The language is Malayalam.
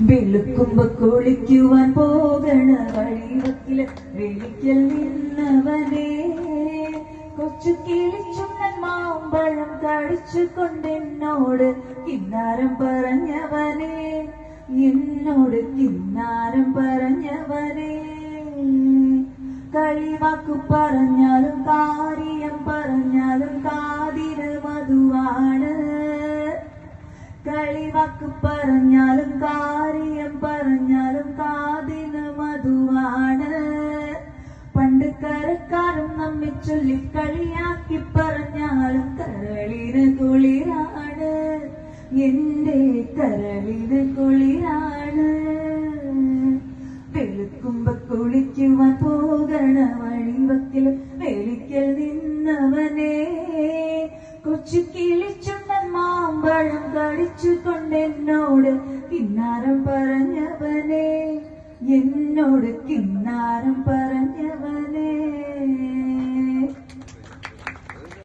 വെളുക്കുമ്പോ കുളിക്കുവാൻ പോകണ വഴിവക്കില് വെളിക്കൽ നിന്നവനെ കൊച്ചു കിളിച്ചുണ്ണൻ മാമ്പഴം കടിച്ചുകൊണ്ടെന്നോട് കിന്നാരം പറഞ്ഞവനെ എന്നോട് കിന്നാരം പറഞ്ഞവനെ കളിവാക്കു പറഞ്ഞാലും കാര്യം പറഞ്ഞാലും കാതിന് മധുവാണ് കളിവാക്ക് പറഞ്ഞാലും കാര്യം പറഞ്ഞാലും കാതിന് മധുവാണ് പണ്ട് കരക്കാരും നമ്മെ ചൊല്ലി കളിയാക്കി പറഞ്ഞാലും കരളിന് കുളിരാണ് എന്റെ കരളിന് കുളിരാണ് വെളുക്കുമ്പോ കുളിക്കുവാൻ പോകണ വഴിവക്കിൽ വെളിക്കൽ നിന്നവനെ കൊച്ചു കിളിച്ചുണ്ണൻ മാമ്പഴം കടിച്ചുകൊണ്ടെന്നോട് കിന്നാരം പറഞ്ഞവനെ എന്നോട് കിന്നാരം പറഞ്ഞവനെ